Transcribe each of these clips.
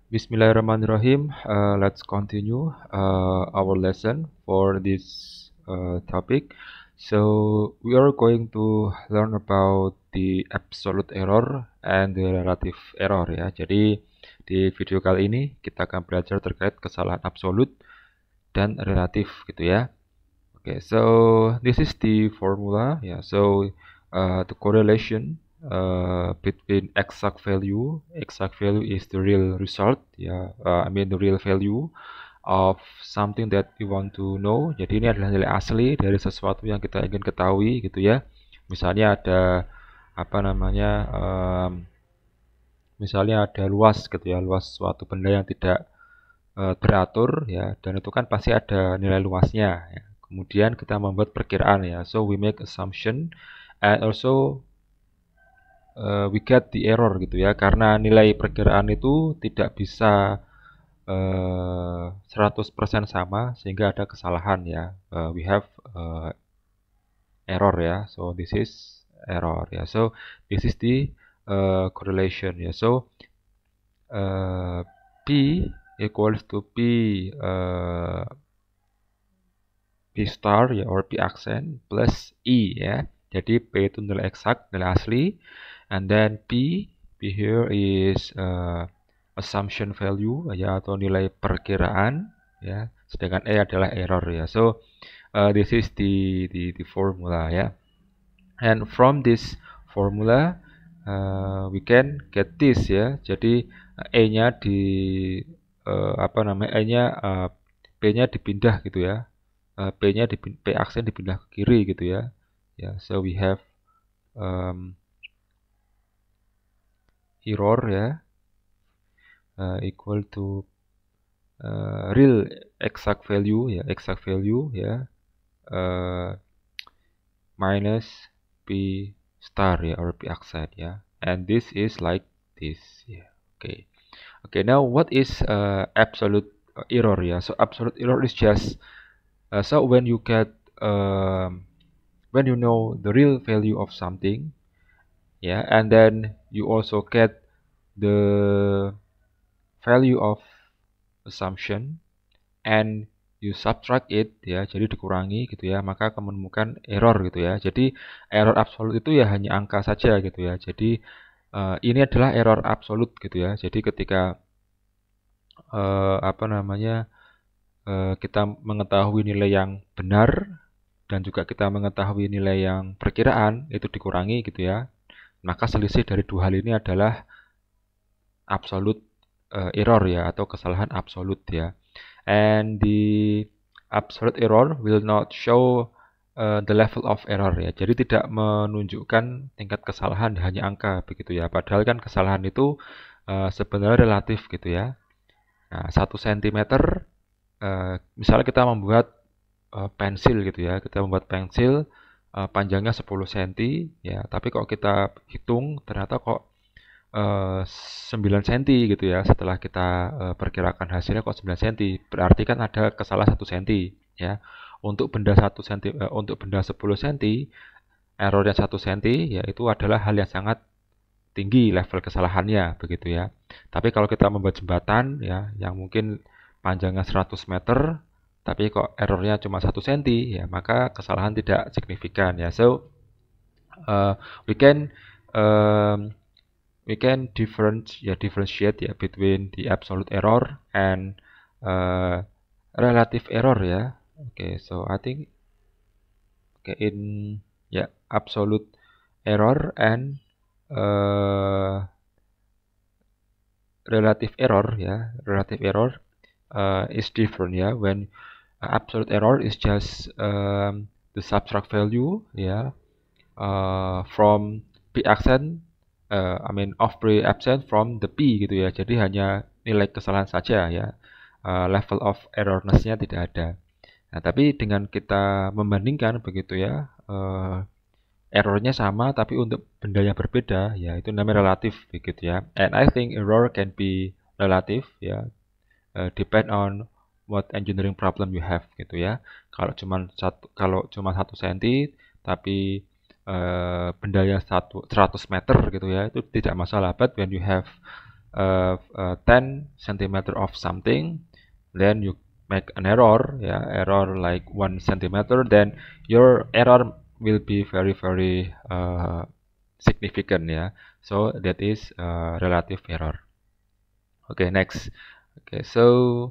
Bismillahirrahmanirrahim. Let's continue our lesson for this topic. So we are going to learn about the absolute error and the relative error ya. Jadi di video kali ini kita akan belajar terkait kesalahan absolut dan relatif gitu ya. Okay, so this is the formula ya. So the correlation between exact value is the real result ya, I mean the real value of something that we want to know. Jadi ini adalah nilai asli dari sesuatu yang kita ingin ketahui gitu ya. Misalnya ada apa namanya, misalnya ada luas gitu ya, luas suatu benda yang tidak teratur ya, dan itu kan pasti ada nilai luasnya ya. Kemudian kita membuat perkiraan ya, so we make assumption and also we get the error gitu ya, karena nilai perkiraan itu tidak bisa 100% sama sehingga ada kesalahan ya. We have error ya, so this is error ya, so this is the correlation ya. So P equals to P star ya, or P accent plus E ya. Jadi P itu nilai eksak, nilai asli, and then P here is assumption value ya, atau nilai perkiraan ya, sedangkan E adalah error ya. So this is the formula ya, and from this formula we can get this ya. Jadi E-nya di apa namanya, E-nya P-nya dipindah gitu ya. P-nya P aksen dipindah ke kiri gitu ya. Ya, so we have error ya, equal to real exact value ya, minus P star ya, or P accent ya, and this is like this ya. Okay, now what is absolute error ya? So absolute error is just so when you get when you know the real value of something, yeah, and then you also get the value of assumption and you subtract it ya, jadi dikurangi gitu ya, maka akan menemukan error gitu ya. Jadi error absolut itu ya hanya angka saja gitu ya. Jadi ini adalah error absolut gitu ya. Jadi ketika apa namanya, kita mengetahui nilai yang benar dan juga kita mengetahui nilai yang perkiraan itu dikurangi gitu ya, maka selisih dari dua hal ini adalah absolute error ya, atau kesalahan absolut ya. And the absolute error will not show the level of error ya. Jadi tidak menunjukkan tingkat kesalahan, hanya angka begitu ya. Padahal kan kesalahan itu sebenarnya relatif gitu ya. Nah, 1 cm misalnya kita membuat pensil gitu ya. Kita membuat pensil panjangnya 10 cm ya, tapi kalau kita hitung ternyata kok 9 cm gitu ya. Setelah kita perkirakan hasilnya kok 9 cm, berarti kan ada kesalahan 1 cm ya. Untuk benda 1 cm, untuk benda 10 cm, errornya 1 cm ya, itu adalah hal yang sangat tinggi level kesalahannya begitu ya. Tapi kalau kita membuat jembatan ya, yang mungkin panjangnya 100 meter tapi kok errornya cuma 1 cm ya, maka kesalahan tidak signifikan ya. So we can differentiate ya between the absolute error and relative error ya. Okay, so I think in absolute error and relative error ya, is different ya. When absolute error is just the subtract value ya, from P accent, I mean of P accent from the P gitu ya. Jadi hanya nilai kesalahan saja ya, level of errorness-nya tidak ada. Nah, tapi dengan kita membandingkan begitu ya, errornya sama tapi untuk benda yang berbeda ya, itu namanya relatif begitu ya. And I think error can be relative ya, depend on what engineering problem you have gitu ya. Kalau cuma 1 cm tapi bendanya 100 meter gitu ya, itu tidak masalah. But when you have 10 centimeter of something, then you make an error, error like 1 centimeter, then your error will be very significant, so that is relative error. Okay, next. Okay, so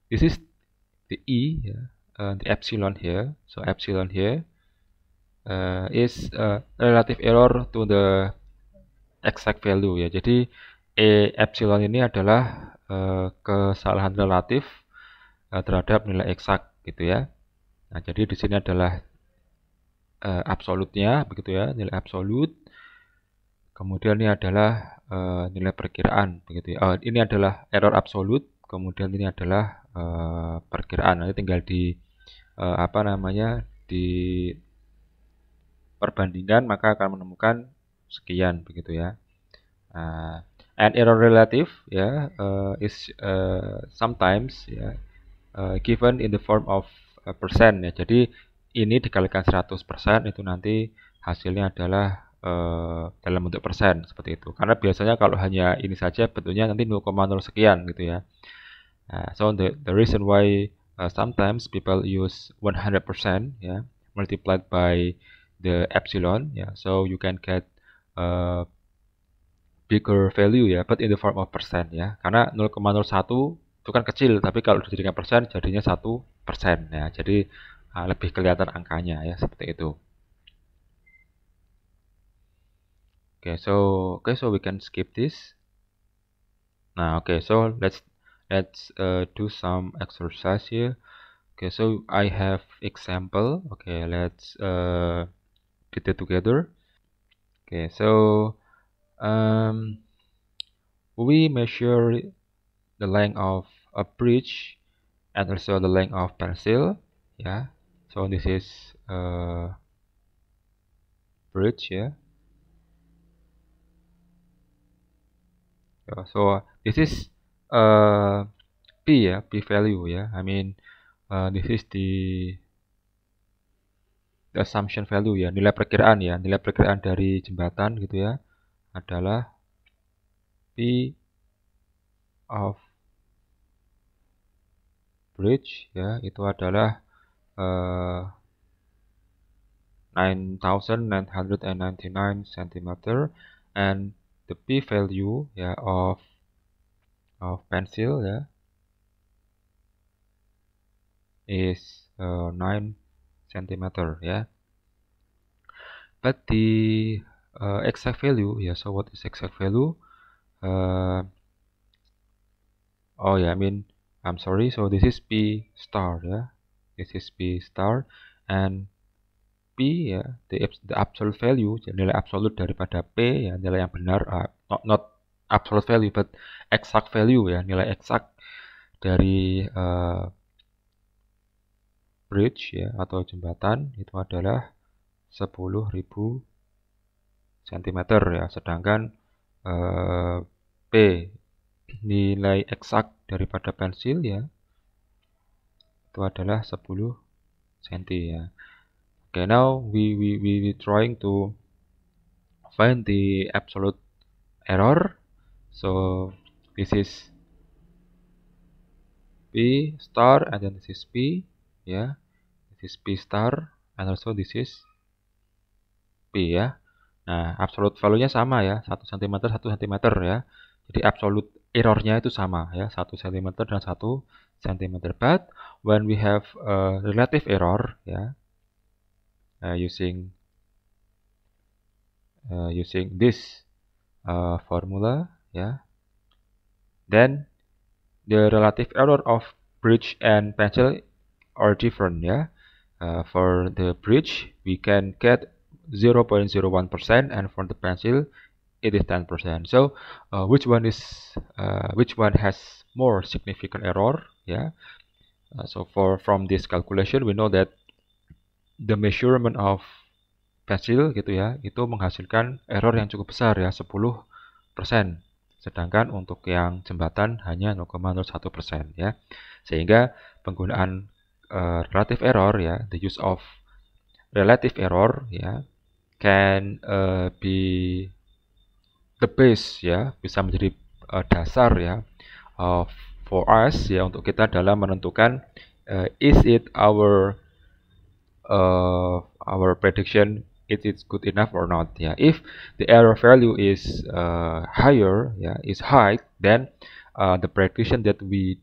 this is the E, the epsilon here. So epsilon here is relative error to the exact value, ya. Jadi epsilon ini adalah kesalahan relatif terhadap nilai eksak, gitu ya. Nah, jadi di sini adalah absolutnya, begitu ya, nilai absolut. Kemudian ini adalah nilai perkiraan, begitu ya. Ini adalah error absolut, kemudian ini adalah perkiraan. Nanti tinggal di di perbandingan, maka akan menemukan sekian, begitu ya. And error relative is sometimes given in the form of persen, ya. Jadi ini dikalikan 100%, itu nanti hasilnya adalah dalam bentuk persen, seperti itu. Karena biasanya kalau hanya ini saja bentuknya nanti 0,0 sekian, gitu ya. So the reason why sometimes people use 100%, multiplied by the epsilon, so you can get bigger value, but in the form of percent, ya. Karena 0,01 itu kan kecil, tapi kalau dijadikan persen jadinya 1%, ya. Jadi lebih kelihatan angkanya, ya, seperti itu. Okay, so we can skip this. Nah, okay, so let's do some exercise here. Okay, so I have example. Okay, let's get it together. Okay, so we measure the length of a bridge and also the length of pencil, yeah. So this is bridge, yeah. So this is P, P value, I mean this is the assumption value, nilai perkiraan, nilai perkiraan dari jembatan, gitu ya, adalah P of bridge, itu adalah 9,999 cm, and the P value of pencil is 9 cm, but the exact value, so what is exact value? I mean, I'm sorry, so this is P star, this is P star, and P, the absolute value, nilai absolut daripada P, nilai yang benar, not absolute value but exact value, nilai eksak dari bridge, atau jembatan, itu adalah 10.000 cm, sedangkan P, nilai eksak daripada pensil, itu adalah 10 cm, Okay, now we trying to find the absolute error. So this is P star, and then this is P, this is P star, and also this is P, Nah, absolute value-nya sama, 1 cm 1 cm, Jadi absolute error-nya itu sama, 1 cm dan 1 cm. But when we have relative error, using this formula, then the relative error of bridge and pencil are different, for the bridge we can get 0.01%, and for the pencil it is 10%. So which one has more significant error, so from this calculation we know that the measurement of pencil, gitu ya, itu menghasilkan error yang cukup besar, 10%. Sedangkan untuk yang jembatan hanya 0,01%, Sehingga penggunaan relative error, the use of relative error, can be the base ya, bisa menjadi dasar ya for us ya untuk kita dalam menentukan is it our prediction it is good enough or not ya. If the error value is higher ya, is high, then the prediction that we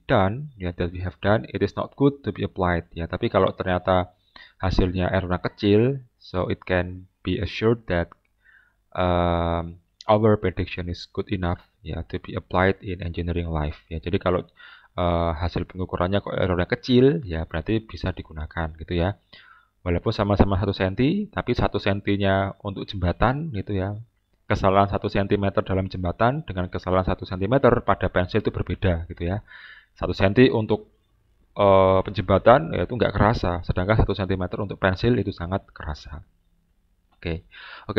have done it is not good to be applied ya. Tapi kalau ternyata hasilnya errornya kecil, so it can be assured that our prediction is good enough ya to be applied in engineering life ya. Jadi kalau hasil pengukurannya kok errornya kecil ya berarti bisa digunakan gitu ya. Walaupun sama-sama 1 cm, tapi 1 cm-nya untuk jembatan gitu ya. Kesalahan 1 cm dalam jembatan dengan kesalahan 1 cm pada pensil itu berbeda gitu ya. 1 cm untuk penjembatan ya itu nggak kerasa, sedangkan 1 cm untuk pensil itu sangat kerasa. Okay,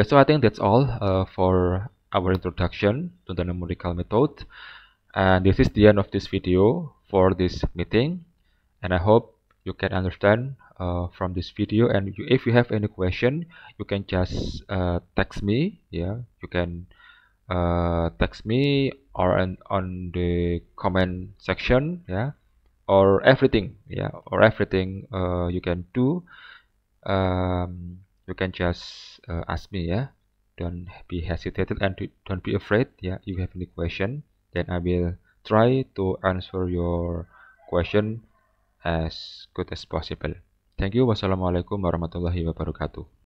so I think that's all for our introduction to the numerical method. And this is the end of this video for this meeting. And I hope you can understand from this video. And if you have any question, you can just text me. Yeah, you can text me or on the comment section. Yeah, or everything. Yeah, or everything you can do. You can just ask me. Yeah, don't be hesitated and don't be afraid. Yeah, you have any question, then I will try to answer your question as good as possible. Thank you. Wassalamualaikum warahmatullahi wabarakatuh.